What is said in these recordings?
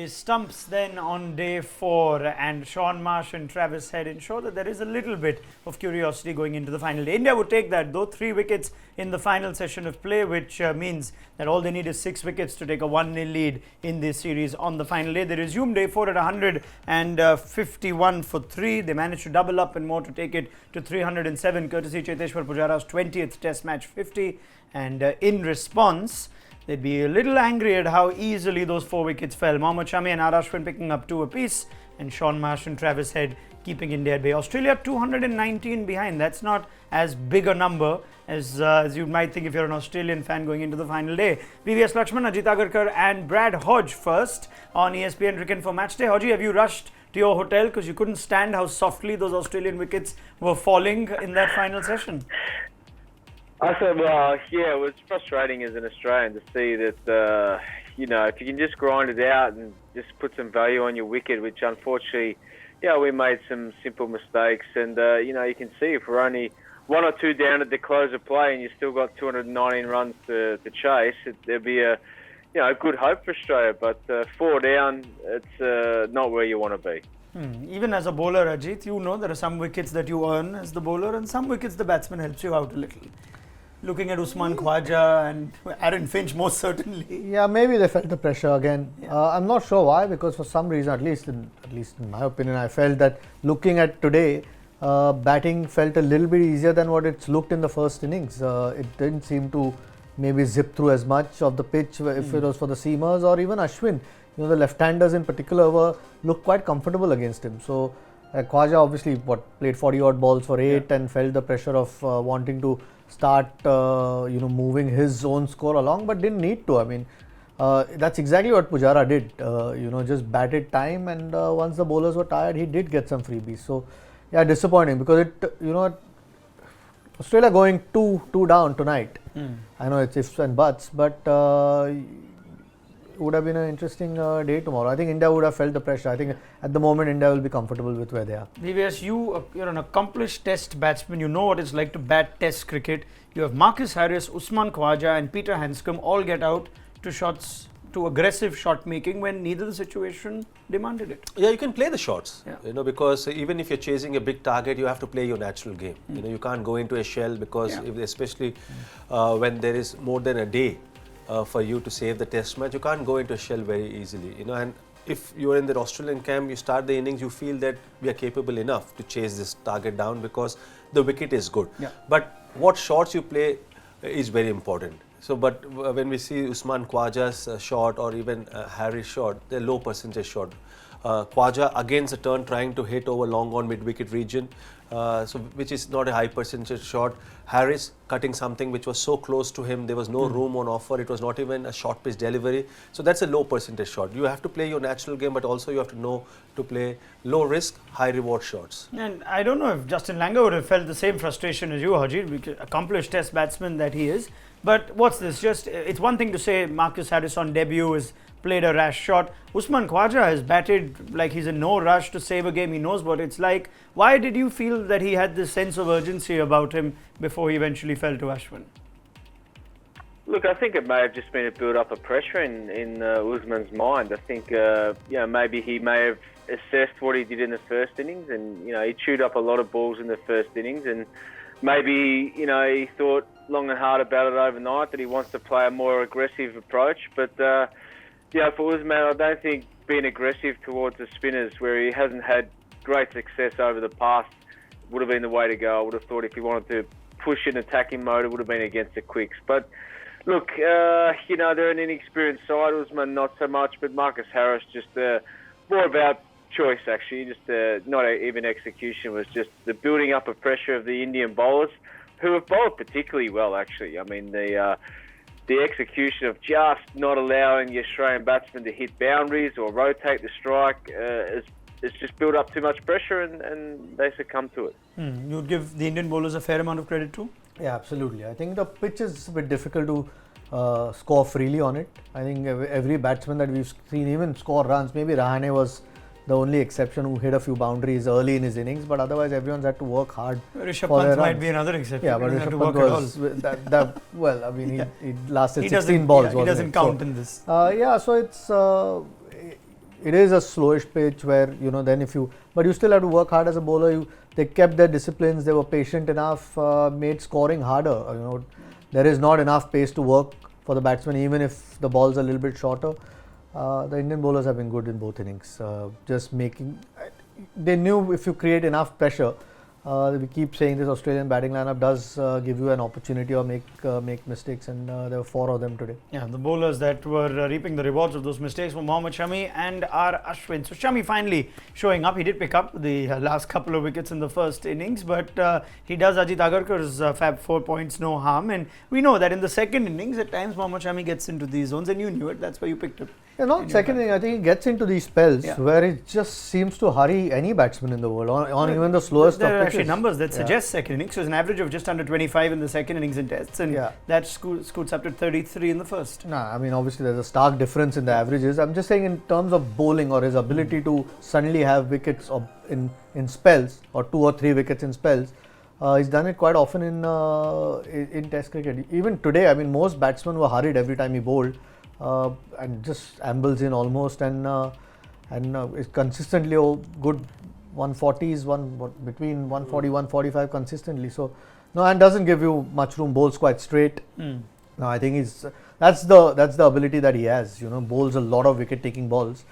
The Stumps then on day 4 and Shaun Marsh and Travis Head ensure that there is a little bit of curiosity going into the final day. India would take that though, 3 wickets in the final session of play, which means that all they need is 6 wickets to take a 1-0 lead in this series on the final day. They resume day 4 at 151 for 3. They managed to double up and more to take it to 307 courtesy Cheteshwar Pujara's 20th Test match 50, and in response they'd be a little angry at how easily those 4 wickets fell. Mohammed Shami and Ashwin picking up 2 apiece, and Shaun Marsh and Travis Head keeping India at bay. Australia 219 behind. That's not as big a number as you might think if you're an Australian fan going into the final day. VVS Laxman, Ajit Agarkar and Brad Hodge first on ESPN Cricinfo Matchday. Hodge, have you rushed to your hotel because you couldn't stand how softly those Australian wickets were falling in that final session? I said, well, yeah, it was frustrating as an Australian to see that, if you can just grind it out and just put some value on your wicket, which unfortunately, we made some simple mistakes. And, you can see if we're only 1 or 2 down at the close of play and you still got 219 runs to chase, there'd be a good hope for Australia. But 4 down, it's not where you want to be. Even as a bowler, Ajit, there are some wickets that you earn as the bowler and some wickets the batsman helps you out a little. Looking at Usman Khawaja and Aaron Finch, most certainly. Yeah, maybe they felt the pressure again. Yeah. I'm not sure why, because for some reason, at least in my opinion, I felt that looking at today, batting felt a little bit easier than what it's looked in the first innings. It didn't seem to maybe zip through as much of the pitch if it was for the seamers or even Ashwin. The left-handers in particular looked quite comfortable against him. So Khawaja obviously played 40 odd balls for 8 and felt the pressure of wanting to start moving his own score along, but didn't need to. I mean, that's exactly what Pujara did. Just batted time, and once the bowlers were tired, he did get some freebies. So yeah, disappointing because Australia going two down tonight. I know it's ifs and buts, but it would have been an interesting day tomorrow. I think India would have felt the pressure. I think at the moment India will be comfortable with where they are. VVS, you're an accomplished Test batsman. You know what it's like to bat Test cricket. You have Marcus Harris, Usman Khawaja and Peter Handscomb all get out to aggressive shot making when neither the situation demanded it. Yeah, you can play the shots, yeah. Because even if you're chasing a big target, you have to play your natural game. You can't go into a shell because especially when there is more than a day for you to save the Test match, you can't go into a shell very easily. And if you are in the Australian camp, you start the innings, you feel that we are capable enough to chase this target down because the wicket is good. Yeah. But what shots you play is very important. So, but when we see Usman Khawaja's shot or even Harry's shot, they're low percentage shot. Khawaja against a turn trying to hit over long on mid-wicket region, which is not a high percentage shot. Harris cutting something which was so close to him, there was no room on offer, it was not even a short pitch delivery. So that's a low percentage shot. You have to play your natural game, but also you have to know to play low risk, high reward shots. And I don't know if Justin Langer would have felt the same frustration as you, Hodge, accomplished Test batsman that he is. But what's this? It's one thing to say Marcus Harris on debut has played a rash shot. Usman Khawaja has batted like he's in no rush to save a game. He knows what it's like. Why did you feel that he had this sense of urgency about him before he eventually fell to Ashwin? Look, I think it may have just been a build-up of pressure in Usman's mind. I think, maybe he may have assessed what he did in the first innings, and he chewed up a lot of balls in the first innings, and maybe he thought long and hard about it overnight that he wants to play a more aggressive approach. But for Usman, I don't think being aggressive towards the spinners, where he hasn't had great success over the past, would have been the way to go. I would have thought if he wanted to push in attacking mode, it would have been against the quicks. But look, they're an inexperienced side. Usman not so much, but Marcus Harris just more about choice actually. Just not even execution, was just the building up of pressure of the Indian bowlers, who have bowled particularly well actually. I mean the execution of just not allowing the Australian batsmen to hit boundaries or rotate the strike it's just built up too much pressure and they succumb to it. You'd give the Indian bowlers a fair amount of credit too? Yeah, absolutely. I think the pitch is a bit difficult to score freely on it. I think every batsman that we've seen even score runs, maybe Rahane was the only exception who hit a few boundaries early in his innings, but otherwise everyone's had to work hard. Rishabh Pant might be another exception. Yeah, but Rishabh Pant was he lasted 16 balls. He doesn't count in this. So it's it is a slowish pitch where, then but you still have to work hard as a bowler. They kept their disciplines, they were patient enough, made scoring harder. There is not enough pace to work for the batsmen, even if the ball's a little bit shorter. The Indian bowlers have been good in both innings. They knew if you create enough pressure, we keep saying this Australian batting lineup does give you an opportunity or make mistakes, and there were 4 of them today. Yeah, the bowlers that were reaping the rewards of those mistakes were Mohammed Shami and Ashwin. So Shami finally showing up. He did pick up the last couple of wickets in the first innings, but he does Ajit Agarkar's Fab 4 points no harm. And we know that in the second innings, at times Mohammed Shami gets into these zones, and you knew it. That's why you picked him. Yeah, not second inning. I think he gets into these spells where it just seems to hurry any batsman in the world on even the slowest of pitches. There are actually numbers that suggest second innings. So it's an average of just under 25 in the second innings in tests, and that scoots up to 33 in the first. I mean, obviously there's a stark difference in the averages. I'm just saying in terms of bowling or his ability to suddenly have wickets in spells, or 2 or 3 wickets in spells. He's done it quite often in Test cricket. Even today, I mean, most batsmen were hurried every time he bowled. And just ambles in almost, and is consistently good 140s, between 140 145 consistently. So and doesn't give you much room. Bowls quite straight. No, I think that's the ability that he has. Bowls a lot of wicket-taking balls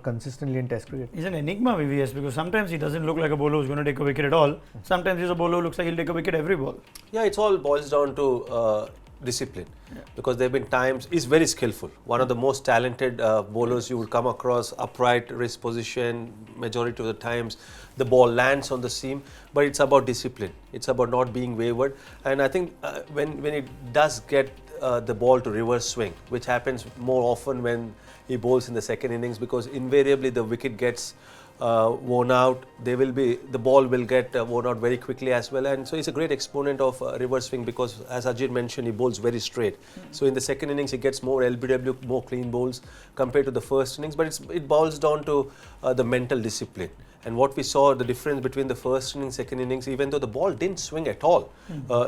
consistently in Test cricket. He's an enigma, VVS, because sometimes he doesn't look like a bowler who's going to take a wicket at all. Sometimes he's a bowler who looks like he'll take a wicket every ball. Yeah, it's all boils down to discipline, because there have been times he's very skillful, one of the most talented bowlers you will come across, upright wrist position, majority of the times the ball lands on the seam, but it's about discipline, it's about not being wayward. And I think when it does get the ball to reverse swing, which happens more often when he bowls in the second innings, because invariably the wicket gets worn out, the ball will get worn out very quickly as well, and so he's a great exponent of reverse swing, because as Ajit mentioned, he bowls very straight. So in the second innings he gets more LBW, more clean bowls compared to the first innings, but it boils down to the mental discipline. And what we saw, the difference between the first innings, second innings, even though the ball didn't swing at all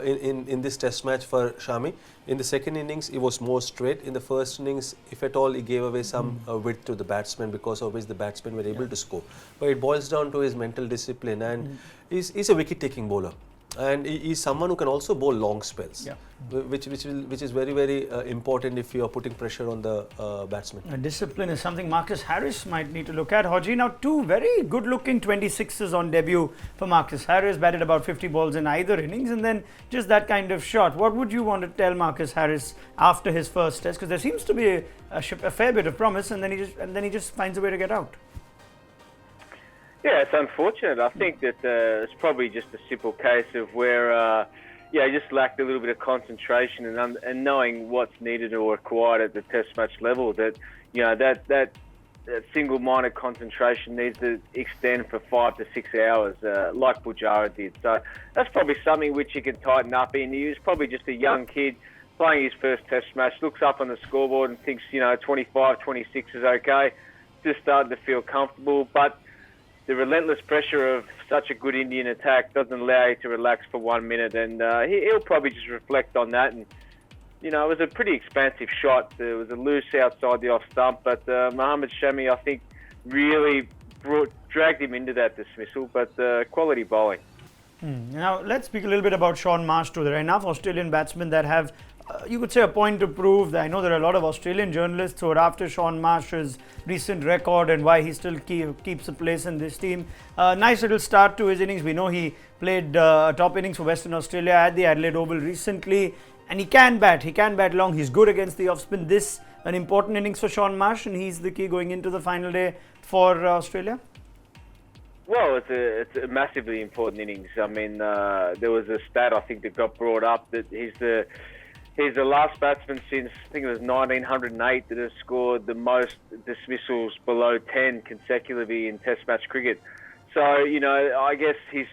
in this test match for Shami, in the second innings it was more straight. In the first innings, if at all, he gave away some width to the batsman, because of which the batsmen were able to score. But it boils down to his mental discipline, and he's a wicket-taking bowler. And he's someone who can also bowl long spells, which is very, very important if you are putting pressure on the batsman. Discipline is something Marcus Harris might need to look at. Hodge, now 2 very good-looking 26s on debut for Marcus Harris, batted about 50 balls in either innings, and then just that kind of shot. What would you want to tell Marcus Harris after his first test? Because there seems to be a fair bit of promise, and then he just finds a way to get out. Yeah, it's unfortunate. I think that it's probably just a simple case of where, he just lacked a little bit of concentration and knowing what's needed or required at the Test match level. That that single-minded concentration needs to extend for 5 to 6 hours, like Pujara did. So that's probably something which he can tighten up in. He was probably just a young kid playing his first Test match, looks up on the scoreboard and thinks 25, 26 is okay. Just starting to feel comfortable, but the relentless pressure of such a good Indian attack doesn't allow you to relax for 1 minute, and he'll probably just reflect on that. And it was a pretty expansive shot. There was a loose outside the off stump, but Mohammed Shami, I think, really dragged him into that dismissal. But quality bowling. Now let's speak a little bit about Shaun Marsh too. There are enough Australian batsmen that have, you could say, a point to prove. I know there are a lot of Australian journalists who are after Shaun Marsh's recent record and why he still keeps a place in this team. Nice little start to his innings. We know he played top innings for Western Australia at the Adelaide Oval recently, and he can bat. He can bat long. He's good against the off spin. This an important innings for Shaun Marsh, and he's the key going into the final day for Australia. Well, it's a massively important innings. I mean, there was a stat I think that got brought up that he's the last batsman since, I think it was 1908, that has scored the most dismissals below 10 consecutively in Test match cricket. So, I guess his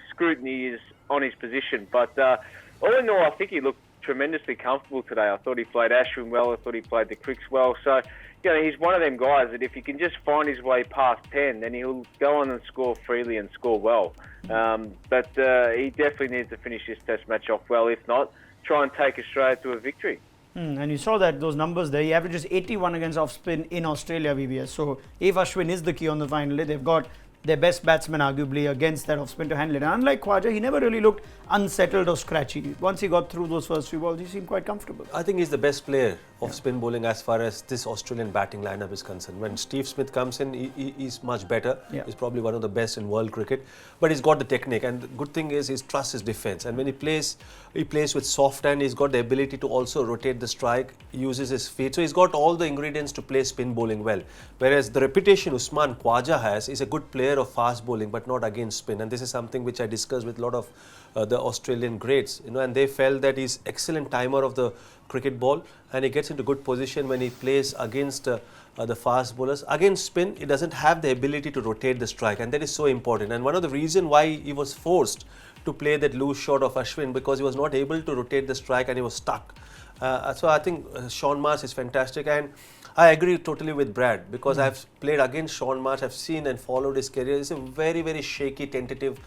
scrutiny is on his position. But all in all, I think he looked tremendously comfortable today. I thought he played Ashwin well. I thought he played the Cricks well. So, he's one of them guys that if he can just find his way past 10, then he'll go on and score freely and score well. But he definitely needs to finish this Test match off well. If not, try and take Australia to a victory. And you saw that those numbers there. He averages 81 against off spin in Australia, VVS. So if Ashwin is the key on the final day, they've got their best batsman arguably against that off spin to handle it. And unlike Khwaja, he never really looked unsettled or scratchy. Once he got through those first few balls, he seemed quite comfortable. I think he's the best player of spin bowling as far as this Australian batting lineup is concerned. When Steve Smith comes in, he's much better. Yeah. He's probably one of the best in world cricket. But he's got the technique, and the good thing is he trusts his defence. And when he plays with soft hand. He's got the ability to also rotate the strike, uses his feet. So he's got all the ingredients to play spin bowling well. Whereas the reputation Usman Khwaja has is a good player of fast bowling, but not against spin. And this is something which I discussed with a lot of the Australian greats, and they felt that he's excellent timer of the cricket ball, and he gets into good position when he plays against the fast bowlers. Against spin, he doesn't have the ability to rotate the strike, and that is so important. And one of the reasons why he was forced to play that loose shot of Ashwin, because he was not able to rotate the strike and he was stuck. So I think Shaun Marsh is fantastic, and I agree totally with Brad, because I've played against Shaun Marsh. I've seen and followed his career. He's a very, very shaky, tentative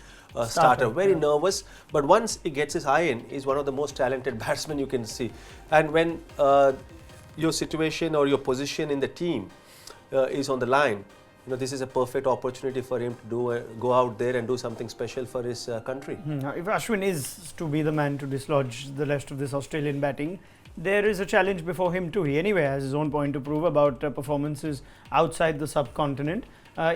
starter, very nervous. But once he gets his eye in, he's one of the most talented batsmen you can see. And when your situation or your position in the team is on the line, this is a perfect opportunity for him to go out there and do something special for his country. If Ashwin is to be the man to dislodge the rest of this Australian batting, there is a challenge before him too. He anyway has his own point to prove about performances outside the subcontinent.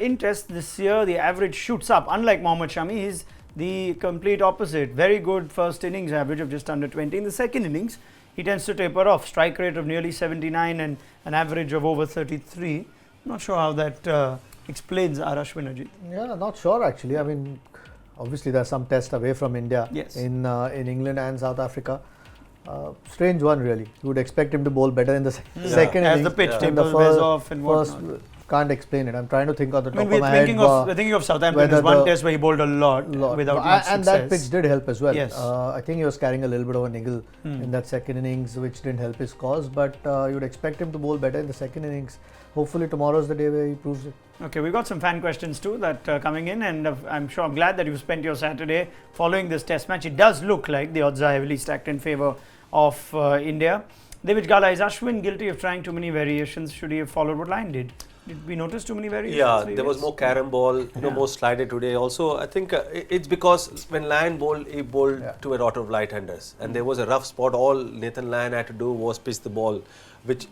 In Test this year, the average shoots up. Unlike Mohammed Shami, he's the complete opposite. Very good first innings average of just under 20. In the second innings, he tends to taper off. Strike rate of nearly 79 and an average of over 33. Not sure how that explains our Ashwin, Ajit. Yeah, not sure actually. I mean, obviously there's some test away from India in England and South Africa. Strange one really. You would expect him to bowl better in the second innings. As the pitch tempo wears off and whatnot. Can't explain it. I'm trying to think on the top of my head. We're thinking of Southampton. There's one test where he bowled a lot without much success. And that pitch did help as well. Yes. I think he was carrying a little bit of a niggle in that second innings, which didn't help his cause. But you would expect him to bowl better in the second innings. Hopefully tomorrow's the day where he proves it. Okay, we've got some fan questions too that are coming in, and I'm glad that you've spent your Saturday following this test match. It does look like the odds are heavily stacked in favour of India. David Gala, is Ashwin guilty of trying too many variations? Should he have followed what Line did? Did we notice too many variations? Yeah, there was more carom ball, more slider today. Also, I think it's because when Lyon bowled, he bowled to a lot of right-handers, and there was a rough spot. All Nathan Lyon had to do was pitch the ball, which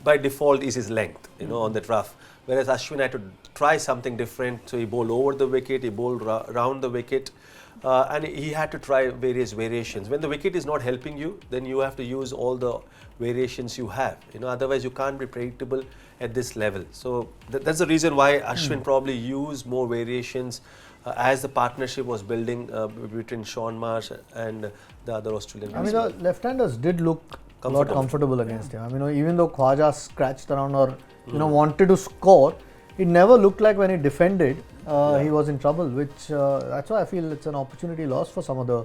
by default is his length, on that rough. Whereas Ashwin had to try something different, so he bowled over the wicket, he bowled round the wicket, and he had to try various variations. When the wicket is not helping you, then you have to use all the variations you have. Otherwise you can't be predictable at this level. So that's the reason why Ashwin probably used more variations as the partnership was building between Shaun Marsh and the other Australian. I mean, the left-handers did look a lot comfortable against him. I mean, even though Khwaja scratched around or wanted to score, it never looked like when he defended he was in trouble, which that's why I feel it's an opportunity lost for some of the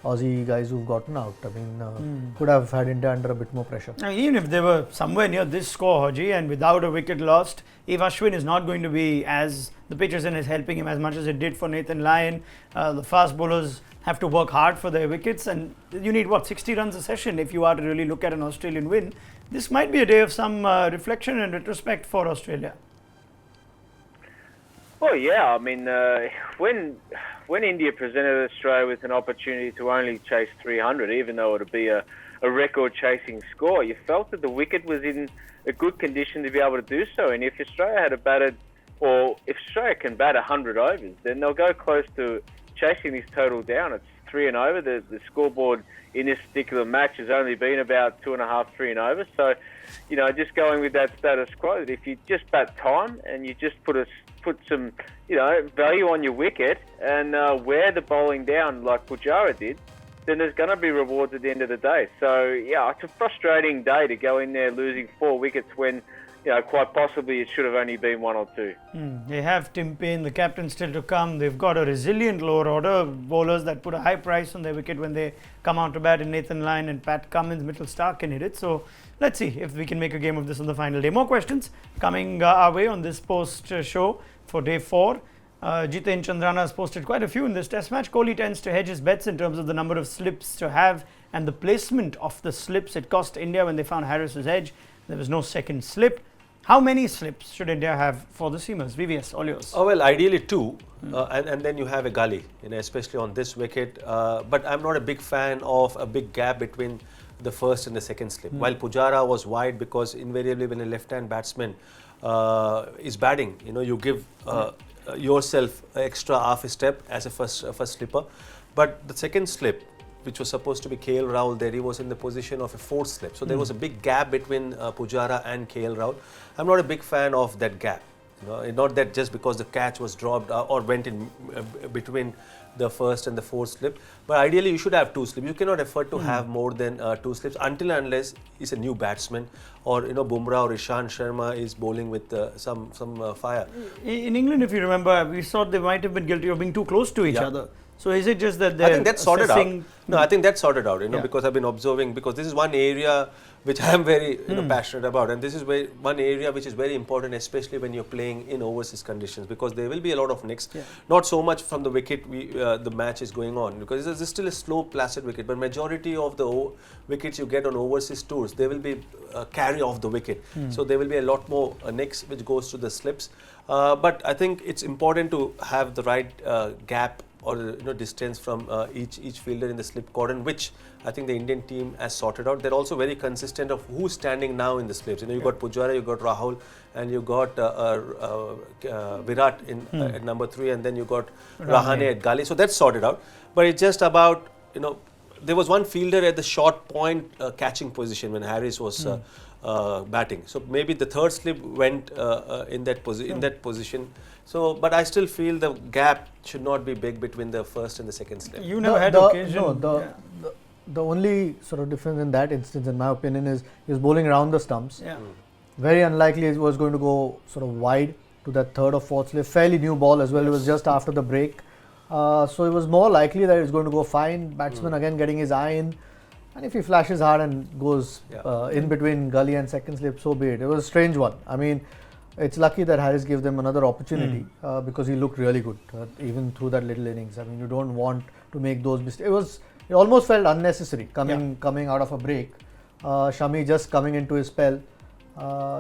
Aussie guys who've gotten out. I mean, could have had India under a bit more pressure. I mean, even if they were somewhere near this score, Hodge, and without a wicket lost, if Ashwin is not going to be as the pitch isn't helping him as much as it did for Nathan Lyon, the fast bowlers have to work hard for their wickets, and you need 60 runs a session if you are to really look at an Australian win. This might be a day of some reflection and retrospect for Australia. Well, yeah. I mean, when India presented Australia with an opportunity to only chase 300, even though it would be a record-chasing score, you felt that the wicket was in a good condition to be able to do so. And if Australia had batted, or if Australia can bat 100 overs, then they'll go close to chasing this total down. It's 3 and over. The scoreboard in this particular match has only been about 2.5, 3 and over. So, just going with that status quo, that if you just bat time and you just put some, value on your wicket and wear the bowling down like Pujara did, then there's going to be rewards at the end of the day. So, yeah, it's a frustrating day to go in there losing 4 wickets when, quite possibly it should have only been 1 or 2. They have Tim Payne, the captain, still to come. They've got a resilient lower order bowlers that put a high price on their wicket when they come out to bat in Nathan Lyon and Pat Cummins. Mitchell Starc can hit it. So let's see if we can make a game of this on the final day. More questions coming our way on this post show for day 4. Jiten Chandrana has posted quite a few in this test match. Kohli tends to hedge his bets in terms of the number of slips to have and the placement of the slips. It cost India when they found Harris's edge. There was no second slip. How many slips should India have for the seamers? VVS, all yours. Oh, well, ideally 2, and then you have a gully, especially on this wicket. But I'm not a big fan of a big gap between the first and the second slip. While Pujara was wide, because invariably when a left-hand batsman is batting, you give yourself extra half a step as a first slipper. But the second slip, which was supposed to be KL Rahul, there he was in the position of a fourth slip. So there was a big gap between Pujara and KL Rahul. I'm not a big fan of that gap. Not that just because the catch was dropped or went in between the first and the fourth slip, but ideally you should have 2 slips. You cannot afford to have more than 2 slips until and unless he's a new batsman, or Bumrah or Ishant Sharma is bowling with some fire. In England, if you remember, we thought they might have been guilty of being too close to each other. So is it just that they're I think that's sorted out. No, I think that's sorted out, Yeah. because I've been observing, because this is one area which I am very passionate about, and this is one area which is very important, especially when you're playing in overseas conditions, because there will be a lot of nicks. Not so much from the wicket the match is going on, because this is still a slow, placid wicket, but majority of the wickets you get on overseas tours, they will be carry off the wicket. So there will be a lot more nicks which goes to the slips. But I think it's important to have the right gap or distance from each fielder in the slip cordon, which I think the Indian team has sorted out. They're also very consistent of who's standing now in the slips. You got Pujara, you got Rahul, and you got Virat at number 3, and then you got Rahane at gully. So that's sorted out. But it's just about, there was one fielder at the short point catching position when Harris was batting. So maybe the third slip went in that position. So, but I still feel the gap should not be big between the first and the second slip. You never had occasion. The only sort of difference in that instance, in my opinion, is he was bowling around the stumps. Very unlikely it was going to go sort of wide to that third or fourth slip. Fairly new ball as well. It was just after the break. So it was more likely that it was going to go fine. Batsman again getting his eye in. And if he flashes hard and goes in between gully and second slip, so be it. It was a strange one. I mean, it's lucky that Harris gave them another opportunity because he looked really good even through that little innings. I mean, you don't want to make those mistakes. It almost felt unnecessary coming out of a break. Shami just coming into his spell.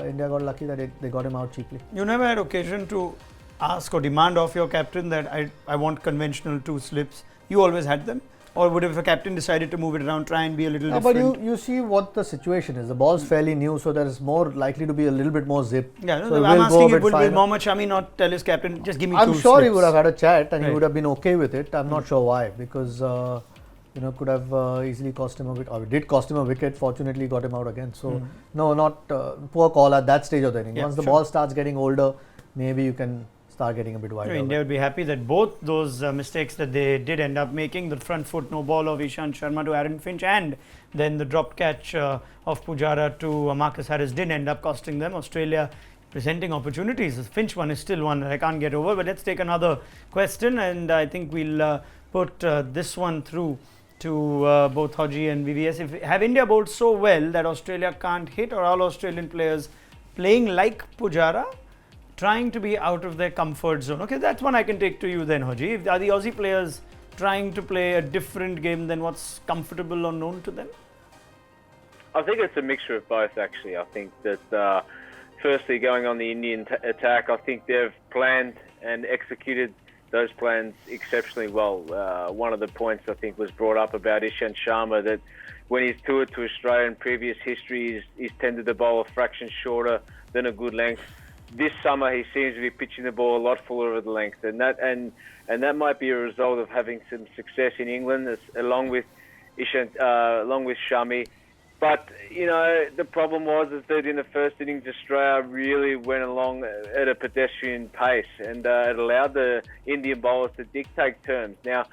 India got lucky that they got him out cheaply. You never had occasion to ask or demand of your captain that I want conventional 2 slips. You always had them? Or would, if a captain decided to move it around, try and be a little different? But you see what the situation is. The ball's fairly new, so there is more likely to be a little bit more zip. Yeah, so I'm asking you, will Mohammed Shami not tell his captain, just give me 2 I'm sure slips? he would have had a chat and he would have been okay with it. I'm not sure why, because could have easily cost him a wicket, or it did cost him a wicket. Fortunately, got him out again. So no, not poor call at that stage of the inning. Once the ball starts getting older, maybe you can start getting a bit wider. India would be happy that both those mistakes that they did end up making, the front foot no ball of Ishant Sharma to Aaron Finch, and then the drop catch of Pujara to Marcus Harris, did end up costing them. Australia presenting opportunities. The Finch one is still one that I can't get over. But let's take another question, and I think we'll put this one through to both Hodge and VVS. Have India bowled so well that Australia can't hit, or all Australian players playing like Pujara, trying to be out of their comfort zone? Okay, that's one I can take to you then, Hodge. Are the Aussie players trying to play a different game than what's comfortable or known to them? I think it's a mixture of both, actually. I think that firstly, going on the Indian attack, I think they've planned and executed those plans exceptionally well. One of the points I think was brought up about Ishant Sharma, that when he's toured to Australia in previous history, he's tended to bowl a fraction shorter than a good length. This summer, he seems to be pitching the ball a lot fuller of the length, and that might be a result of having some success in England, along with Shami. But the problem was that in the first innings, Australia really went along at a pedestrian pace, and it allowed the Indian bowlers to dictate terms. Now,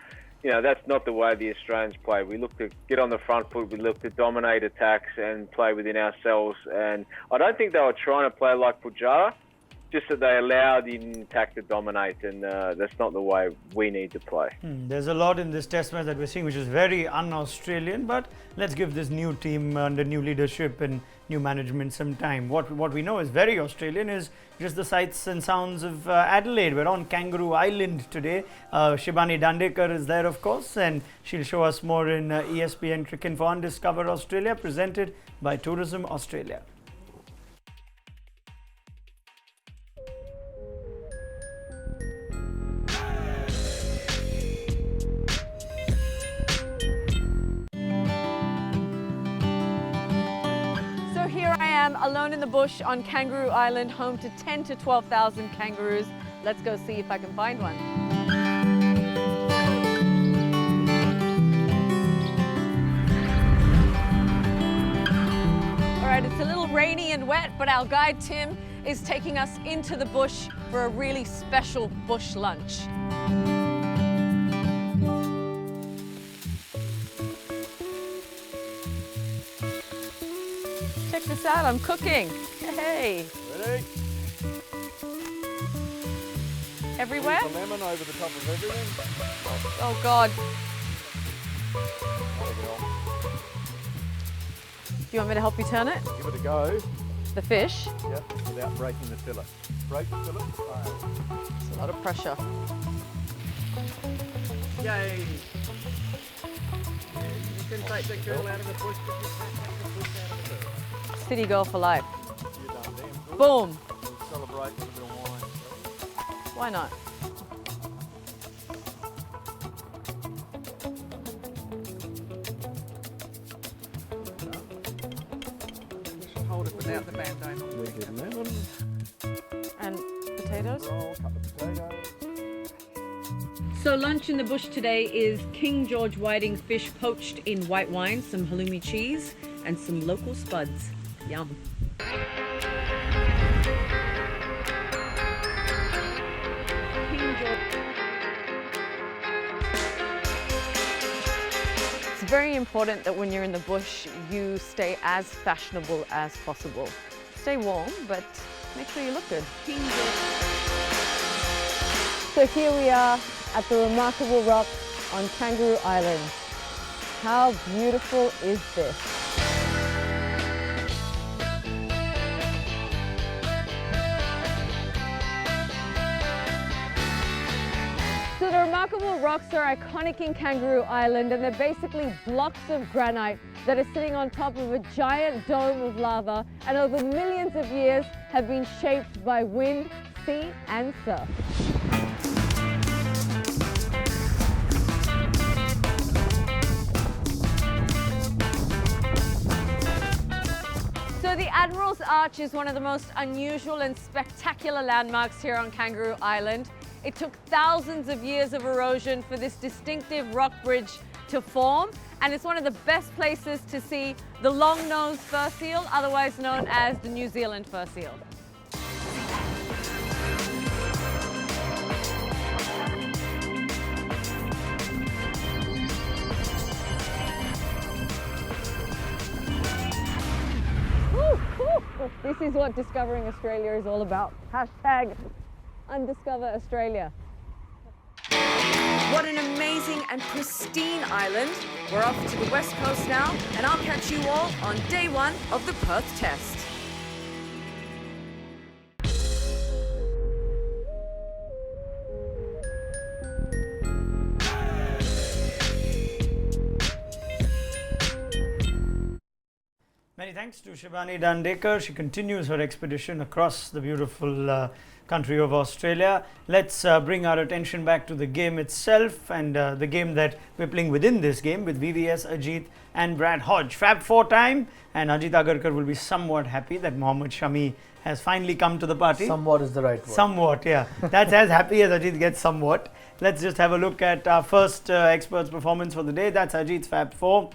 that's not the way the Australians play. We look to get on the front foot, we look to dominate attacks and play within ourselves. And I don't think they were trying to play like Pujara. just that they allow the attack to dominate, and that's not the way we need to play. There's a lot in this test match that we're seeing which is very un-Australian, but let's give this new team under new leadership and new management some time. What we know is very Australian is just the sights and sounds of Adelaide. We're on Kangaroo Island today. Shibani Dandekar is there, of course, and she'll show us more in ESPN Cricinfo on Discover Australia, presented by Tourism Australia. Alone in the bush on Kangaroo Island, home to 10 to 12,000 kangaroos. Let's go see if I can find one. All right, it's a little rainy and wet, but our guide Tim is taking us into the bush for a really special bush lunch. Check this out, I'm cooking. Hey. Ready? Everywhere? Squeeze the lemon over the top of everything. Oh God. There we go. Do you want me to help you turn it? Give it a go. The fish? Yep, without breaking the fillet. Break the fillet. It's a lot of pressure. Yay! You can take the girl out of the bush, but you can't take the bush out of the girl. City girl for life. You're done damn good. Boom. We'll celebrate with a bit of wine. Why not? Hold it without the band-aid. Wicked lemon. And potatoes? Roll, cut the potato. So lunch in the bush today is King George whiting fish poached in white wine, some halloumi cheese, and some local spuds. Yum. King George. It's very important that when you're in the bush, you stay as fashionable as possible. Stay warm, but make sure you look good. King George. So here we are at the remarkable rock on Kangaroo Island. How beautiful is this? So the remarkable rocks are iconic in Kangaroo Island, and they're basically blocks of granite that are sitting on top of a giant dome of lava, and over millions of years have been shaped by wind, sea and surf. So the Admiral's Arch is one of the most unusual and spectacular landmarks here on Kangaroo Island. It took thousands of years of erosion for this distinctive rock bridge to form, and it's one of the best places to see the long-nosed fur seal, otherwise known as the New Zealand fur seal. This is what discovering Australia is all about. Hashtag Undiscover Australia. What an amazing and pristine island. We're off to the west coast now, and I'll catch you all on day one of the Perth Test. Many thanks to Shibani Dandekar. She continues her expedition across the beautiful country of Australia. Let's bring our attention back to the game itself, and the game that we're playing within this game with VVS, Ajit and Brad Hodge. Fab Four time, and Ajit Agarkar will be somewhat happy that Mohammed Shami has finally come to the party. Somewhat is the right word. Somewhat, yeah. That's as happy as Ajit gets somewhat. Let's just have a look at our first expert's performance for the day. That's Ajit's Fab Four.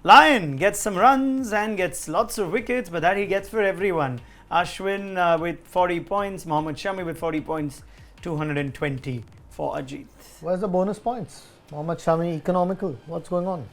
Lion gets some runs and gets lots of wickets, but that he gets for everyone. Ashwin with 40 points, Mohammed Shami with 40 points, 220 for Ajit. Where's the bonus points? Mohammed Shami, economical. What's going on?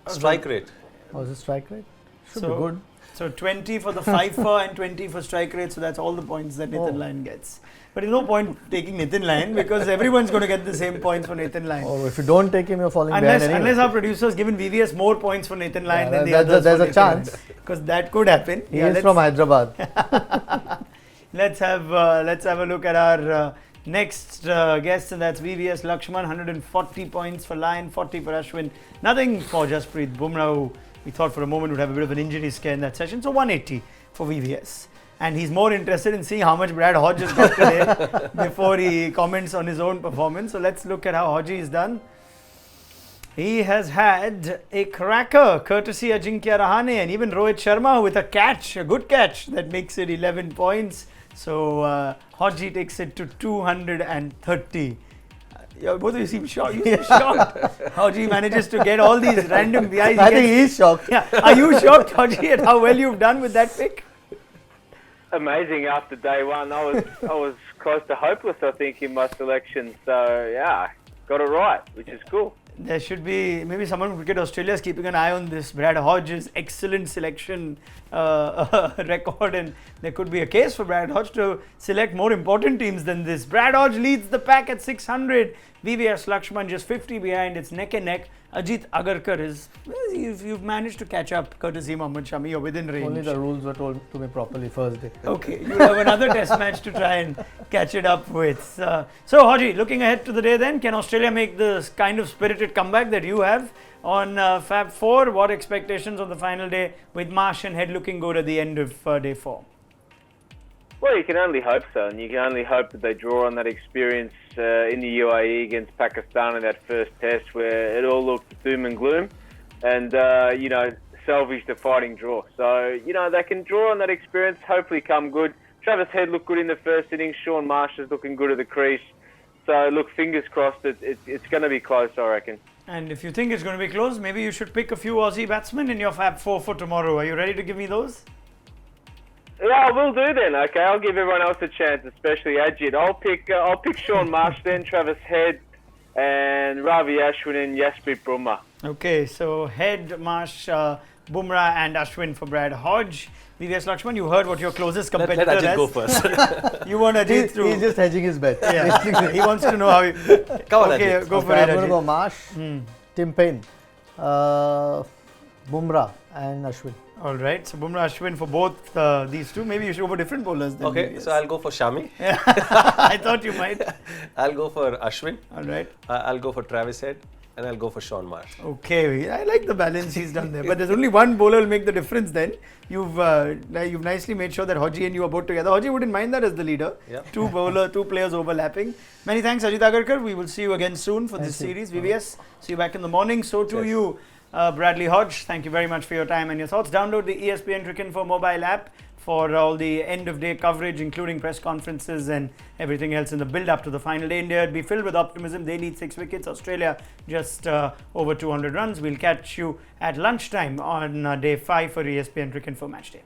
Strike rate. Oh, is it strike rate? Should be good. So 20 for the fifer and 20 for strike rate. So that's all the points that Nathan Lyon gets. But there's no point taking Nathan Lyon because everyone's going to get the same points for Nathan Lyon. Or if you don't take him, you're falling behind anyway. Unless our producer's given VVS more points for Nathan Lyon than the there's others. a chance. Because that could happen. He is from Hyderabad. Let's have a look at our next guest, and that's VVS Laxman. 140 points for Lyon, 40 for Ashwin. Nothing for Jasprit Bumrah, who we thought for a moment would have a bit of an injury scare in that session. So 180 for VVS. And he's more interested in seeing how much Brad Hodge has got today before he comments on his own performance. So let's look at how Hodge is done. He has had a cracker, courtesy Ajinkya Rahane, and even Rohit Sharma with a catch, a good catch that makes it 11 points. So Hodge takes it to 230. Both of you seem shocked. You seem shocked. Hodge manages to get all these random guys. I think he's shocked. Yeah. Are you shocked, Hodge, at how well you've done with that pick? Amazing after day one. I was close to hopeless, I think, in my selection. So, yeah, got it right, which is cool. There should be, maybe someone from Cricket Australia is keeping an eye on this Brad Hodge's excellent selection record, and there could be a case for Brad Hodge to select more important teams than this. Brad Hodge leads the pack at 600. VVS Laxman just 50 behind. It's neck and neck. Ajit Agarkar is, you've managed to catch up, courtesy Mohammed Shami. You're within range. Only the rules were told to me properly first day. Okay, you have another test match to try and catch it up with. So, Hodge, looking ahead to the day then, can Australia make the kind of spirited comeback that you have on Fab Four? What expectations on the final day with Marsh and Head looking good at the end of day 4? Well, you can only hope so, and you can only hope that they draw on that experience in the UAE against Pakistan in that first test where it all looked doom and gloom, and, salvage the fighting draw. So, they can draw on that experience, hopefully come good. Travis Head looked good in the first innings. Shaun Marsh is looking good at the crease. So, look, fingers crossed, it's going to be close, I reckon. And if you think it's going to be close, maybe you should pick a few Aussie batsmen in your Fab 4 for tomorrow. Are you ready to give me those? Yeah, we'll do then. Okay, I'll give everyone else a chance, especially Ajit. I'll pick Shaun Marsh then, Travis Head, and Ravi Ashwin and Jasprit Bumrah. Okay, so Head, Marsh, Bumrah and Ashwin for Brad Hodge. VVS Laxman, you heard what your closest competitor Let Ajit has. go first. You want Ajit through. He's just hedging his bet. Yeah. He wants to know how. Come on, okay, Ajit. go for Okay, it, I'm going to Ajit. go Marsh, Tim Payne, Bumrah and Ashwin. All right, so Bumrah, Ashwin for both these two. Maybe you should go for different bowlers then. Okay, VVS. so I'll go for Shami. I thought you might. I'll go for Ashwin. All right. I'll go for Travis Head. And I'll go for Shaun Marsh. Okay, I like the balance he's done there. But there's only one bowler will make the difference then. You've nicely made sure that Hodge and you are both together. Hodge wouldn't mind that as the leader. Yep. Two players overlapping. Many thanks, Ajit Agarkar. We will see you again soon for this series. VVS, see you back in the morning. So to you, Bradley Hodge. Thank you very much for your time and your thoughts. Download the ESPN Cricinfo mobile app for all the end-of-day coverage, including press conferences and everything else in the build-up to the final day. India will be filled with optimism. They need 6 wickets. Australia just over 200 runs. We'll catch you at lunchtime on day 5 for ESPN Cricinfo Match Day.